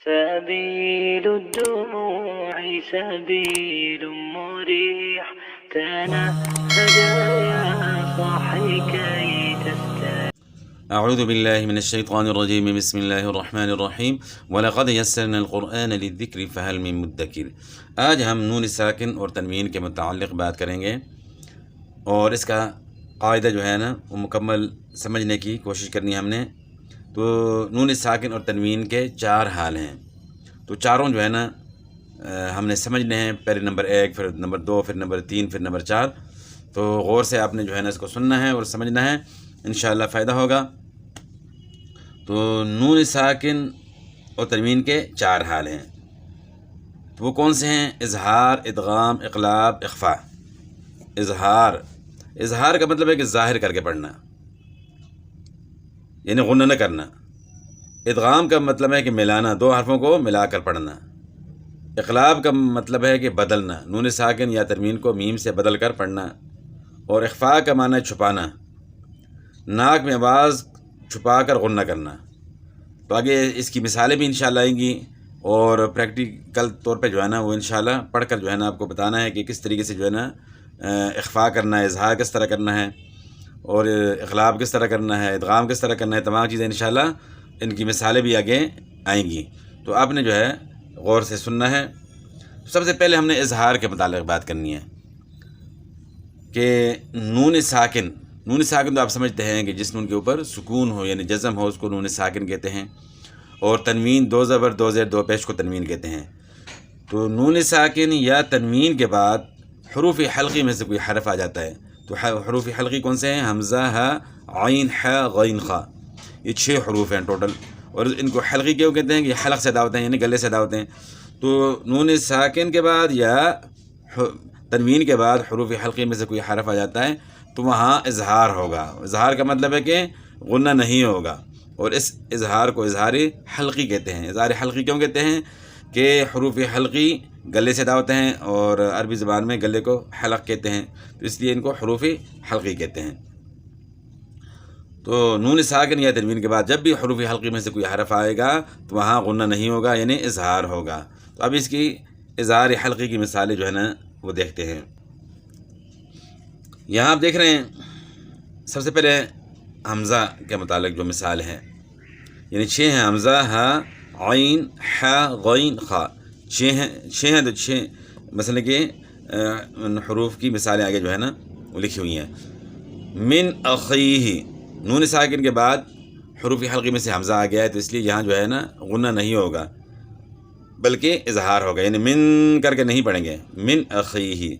سبيل الدموع سبيل مريح تنهد يا صاحي كي تستريح. أعوذ بالله من الشيطان الرجيم. بسم الله الرحمن الرحیم. وَلَقَدْ يَسَّرْنَا الْقُرْآنَ لِلذِّكْرِ فَهَلْ مِن مُدَّكِرٍ. آج ہم نون ساکن اور تنوین کے متعلق بات کریں گے، اور اس کا قاعدہ جو ہے نا وہ مکمل سمجھنے کی کوشش کرنی ہے ہم نے. تو نون ساکن اور تنوین کے چار حال ہیں، تو چاروں جو ہے نا ہم نے سمجھنے ہیں. پہلے نمبر 1، پھر نمبر 2، پھر نمبر 3، پھر نمبر 4. تو غور سے آپ نے جو ہے نا اس کو سننا ہے اور سمجھنا ہے، انشاءاللہ فائدہ ہوگا. تو نون ساکن اور تنوین کے چار حال ہیں، تو وہ کون سے ہیں؟ اظہار، ادغام، اقلاب، اخفاء. اظہار کا مطلب ہے کہ ظاہر کر کے پڑھنا، یعنی غنہ نہ کرنا. ادغام کا مطلب ہے کہ ملانا، دو حرفوں کو ملا کر پڑھنا. اقلاب کا مطلب ہے کہ بدلنا، نون ساکن یا تنوین کو میم سے بدل کر پڑھنا. اور اخفاء کا معنی ہے چھپانا، ناک میں آواز چھپا کر غنہ کرنا. تو آگے اس کی مثالیں بھی انشاءاللہ آئیں گی، اور پریکٹیکل طور پہ جو ہے نا وہ انشاءاللہ پڑھ کر جو ہے نا آپ کو بتانا ہے کہ کس طریقے سے جو ہے نا اخفاء کرنا ہے، اظہار کس طرح کرنا ہے، اور اقلاب کس طرح کرنا ہے، ادغام کس طرح کرنا ہے. تمام چیزیں انشاءاللہ ان کی مثالیں بھی آگے آئیں گی. تو آپ نے جو ہے غور سے سننا ہے. سب سے پہلے ہم نے اظہار کے متعلق بات کرنی ہے کہ نون ساکن تو آپ سمجھتے ہیں کہ جس نون کے اوپر سکون ہو یعنی جزم ہو اس کو نون ساکن کہتے ہیں، اور تنوین، دو زبر، دو زیر، دو پیش کو تنوین کہتے ہیں. تو نون ساکن یا تنوین کے بعد حروف حلقی میں سے کوئی حرف آ جاتا ہے. تو حروف حلقی کون سے ہیں؟ حمزہ، ہا، عین، حا، غین، خا. یہ 6 حروف ہیں ٹوٹل، اور ان کو حلقی کیوں کہتے ہیں کہ یہ حلق سے ادا ہوتے ہیں، یعنی گلے سے ادا ہوتے ہیں. تو نون ساکن کے بعد یا تنوین کے بعد حروف حلقی میں سے کوئی حرف آ جاتا ہے تو وہاں اظہار ہوگا. اظہار کا مطلب ہے کہ غنہ نہیں ہوگا، اور اس اظہار کو اظہار حلقی کہتے ہیں. اظہار حلقی کیوں کہتے ہیں؟ کہ حروف حلقی گلے سے ادا ہوتے ہیں، اور عربی زبان میں گلے کو حلق کہتے ہیں، تو اس لیے ان کو حروف حلقی کہتے ہیں. تو نون ساکن یا تنوین کے بعد جب بھی حروف حلقی میں سے کوئی حرف آئے گا تو وہاں غنہ نہیں ہوگا، یعنی اظہار ہوگا. تو اب اس کی اظہار حلقی کی مثالیں جو ہے نا وہ دیکھتے ہیں. یہاں آپ دیکھ رہے ہیں سب سے پہلے حمزہ کے متعلق جو مثال ہے، یعنی 6 ہیں: حمزہ، ہا، عین، حا، غین، خا. 6 ہیں تو 6 مثلا کہ حروف کی مثالیں آگے جو ہے نا وہ لکھی ہوئی ہیں. من اخیہ، نون ساکن کے بعد حروف حلقی میں سے حمزہ آ گیا ہے، تو اس لیے یہاں جو ہے نا غنہ نہیں ہوگا بلکہ اظہار ہوگا، یعنی من کر کے نہیں پڑھیں گے، من اخیہ.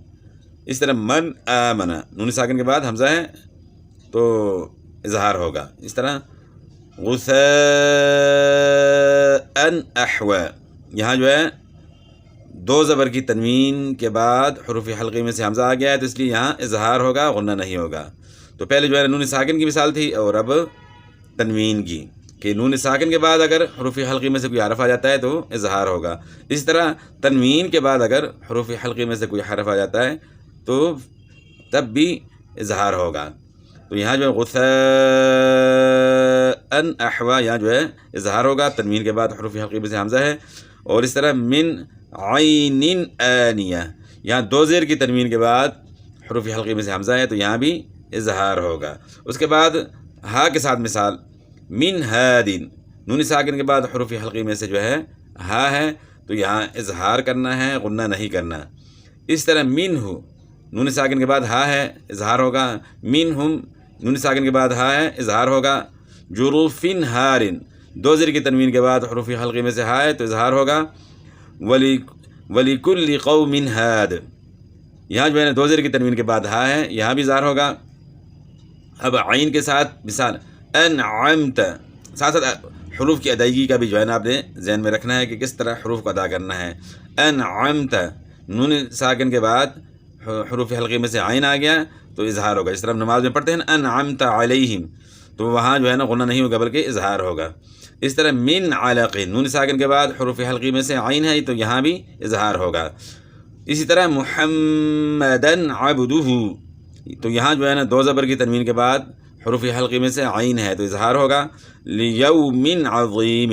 اس طرح من آمن، نون ساکن کے بعد حمزہ ہے تو اظہار ہوگا. اس طرح غثاء احوا، یہاں جو ہے 2 زبر کی تنوین کے بعد حروف حلقی میں سے حمزہ آ گیا ہے، تو اس لیے یہاں اظہار ہوگا، غنہ نہیں ہوگا. تو پہلے جو ہے نون ساکن کی مثال تھی، اور اب تنوین کی، کہ نون ساکن کے بعد اگر حروف حلقی میں سے کوئی حرف آ جاتا ہے تو اظہار ہوگا. اسی طرح تنوین کے بعد اگر حروف حلقی میں سے کوئی حرف آ جاتا ہے تو تب بھی اظہار ہوگا. تو یہاں جو ہے غثاء احوا، یہاں جو ہے اظہار ہوگا، تنوین کے بعد حروف حلقی میں سے حمزہ ہے. اور اس طرح من عین آنیہ، یہاں 2 زیر کی تنوین کے بعد حروف حلقی میں سے حمزہ ہے تو یہاں بھی اظہار ہوگا. اس کے بعد ہا کے ساتھ مثال من ہادن، نون ساکن کے بعد حروف حلقی میں سے جو ہے ہا ہے تو یہاں اظہار کرنا ہے، غنہ نہیں کرنا. اس طرح منہ، نون ساکن کے بعد ہا ہے، اظہار ہوگا. منہم، نون ساکن کے بعد ہا ہے، اظہار ہوگا. جروفن ہارن، 2 زیر کی تنوین کے بعد حروف حلقی میں سے ہا ہے تو اظہار ہوگا. وَلِكُلِّ قَوْمٍ ہاد، یہاں جو ہے نا 2 زیر کی تنوین کے بعد ہا ہے، یہاں بھی اظہار ہوگا. اب عین کے ساتھ مثال انعمت، ساتھ ساتھ حروف کی ادائیگی کا بھی جو ہے نا آپ نے ذہن میں رکھنا ہے کہ کس طرح حروف کو ادا کرنا ہے. انعمت، نون ساکن کے بعد حروف حلقی میں سے عین آ گیا تو اظہار ہوگا. اس طرح نماز میں پڑھتے ہیں نا انعمت علیہم، تو وہاں جو ہے نا غنہ نہیں ہوگا بلکہ اظہار ہوگا. اس طرح من علق، نون ساکن کے بعد حروف حلقی میں سے عین ہے تو یہاں بھی اظہار ہوگا. اسی طرح محمدن عبدہ، تو یہاں جو ہے نا 2 زبر کی تنوین کے بعد حروف حلقی میں سے عین ہے تو اظہار ہوگا. لیوم عظیم،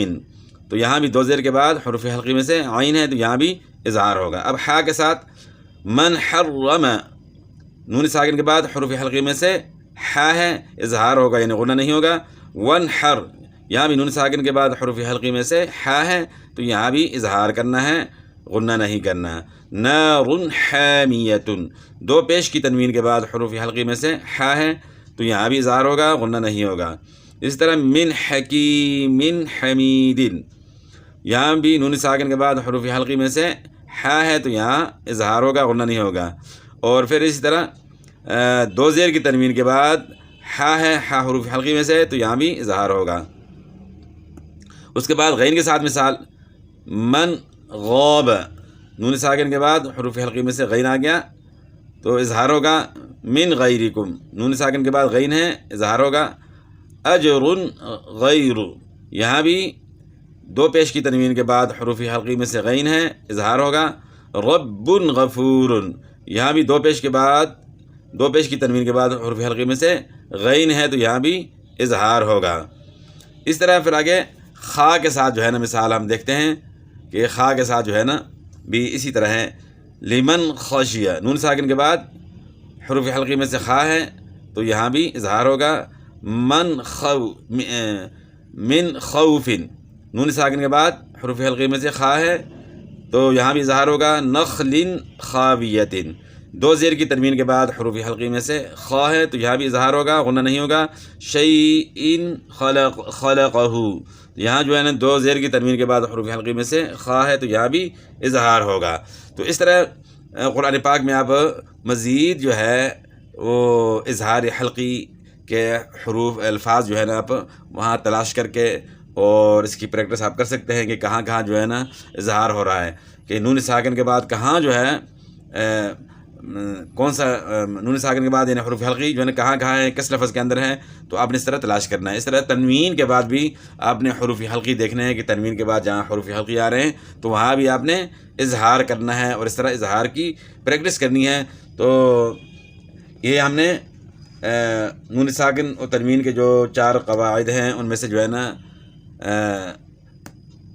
تو یہاں بھی 2 زیر کے بعد حروف حلقی میں سے عین ہے تو یہاں بھی اظہار ہوگا۔ اب حا کے ساتھ من حرم، نون ساکن کے بعد حروف حلقی میں سے حا ہے، اظہار ہوگا یعنی غنہ نہیں ہوگا۔ ونحر، یہاں بھی نون ساکن کے بعد حروف حلقی میں سے حا ہے تو یہاں بھی اظہار کرنا ہے، غنہ نہیں کرنا۔ نار حامیۃ، 2 پیش کی تنوین کے بعد حروف حلقی میں سے حا ہے تو یہاں بھی اظہار ہوگا، غنہ نہیں ہوگا۔ اس طرح من حکیم حمید، یہاں بھی نون ساکن کے بعد حروف حلقی میں سے حا ہے تو یہاں اظہار ہوگا، غنہ نہیں ہوگا۔ اور پھر اسی طرح 2 زیر کی تنوین کے بعد حا ہے، حا حروف حلقی میں سے تو یہاں بھی اظہار ہوگا۔ اس کے بعد غین کے ساتھ مثال من غاب، نون ساکن کے بعد حروف حلقی میں سے غین آ گیا تو اظہار ہوگا۔ من غیرکم، نون ساکن کے بعد غین ہے، اظہار ہوگا۔ اجر غیر، یہاں بھی 2 پیش کی تنوین کے بعد حروف حلقی میں سے غین ہے، اظہار ہوگا۔ رب غفور، یہاں بھی 2 پیش کے بعد 2 پیش کی تنوین کے بعد حروف حلقی میں سے غین ہے تو یہاں بھی اظہار ہوگا۔ اس طرح پھر آگے خا کے ساتھ جو ہے نا مثال ہم دیکھتے ہیں کہ خا کے ساتھ جو ہے نا بھی اسی طرح ہے۔ لمن خشیہ، نون ساکن کے بعد حروف حلقی میں سے خا ہے تو یہاں بھی اظہار ہوگا۔ من خوف، نون ساکن کے بعد حروف حلقی میں سے خا ہے تو یہاں بھی اظہار ہوگا۔ نخل خاویۃ، 2 زیر کی تنوین کے بعد حروف حلقی میں سے خا ہے تو یہاں بھی اظہار ہوگا، غنہ نہیں ہوگا۔ شیء خلقہ، یہاں جو ہے نا 2 زیر کی تنوین کے بعد حروف حلقی میں سے خا ہے تو یہاں بھی اظہار ہوگا۔ تو اس طرح قرآن پاک میں آپ مزید جو ہے وہ اظہار حلقی کے حروف الفاظ جو ہے نا آپ وہاں تلاش کر کے اور اس کی پریکٹس آپ کر سکتے ہیں کہ کہاں کہاں جو ہے نا اظہار ہو رہا ہے، کہ نون ساکن کے بعد کہاں جو ہے کون سا نون ساکن کے بعد یعنی حروف حلقی جو ہے نا کہاں کہاں ہے، کس لفظ کے اندر ہے، تو آپ نے اس طرح تلاش کرنا ہے۔ اس طرح تنوین کے بعد بھی آپ نے حروف حلقی دیکھنے ہیں کہ تنوین کے بعد جہاں حروف حلقی آ رہے ہیں تو وہاں بھی آپ نے اظہار کرنا ہے اور اس طرح اظہار کی پریکٹس کرنی ہے۔ تو یہ ہم نے نون ساکن اور تنوین کے جو 4 قواعد ہیں ان میں سے جو ہے نا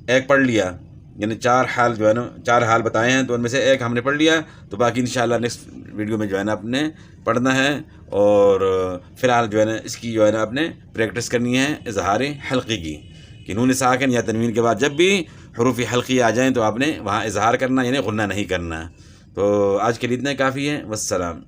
ایک پڑھ لیا، یعنی 4 حال جو ہے نا 4 حال بتائے ہیں تو ان میں سے ایک ہم نے پڑھ لیا، تو باقی انشاءاللہ نیکسٹ ویڈیو میں جو ہے نا آپ نے پڑھنا ہے اور فی الحال جو ہے نا اس کی جو ہے نا آپ نے پریکٹس کرنی ہے اظہار حلقی کی، کہ نون ساکن یا تنوین کے بعد جب بھی حروف حلقی آ جائیں تو آپ نے وہاں اظہار کرنا یعنی غنہ نہیں کرنا۔ تو آج کے لیے اتنا کافی ہے، والسلام۔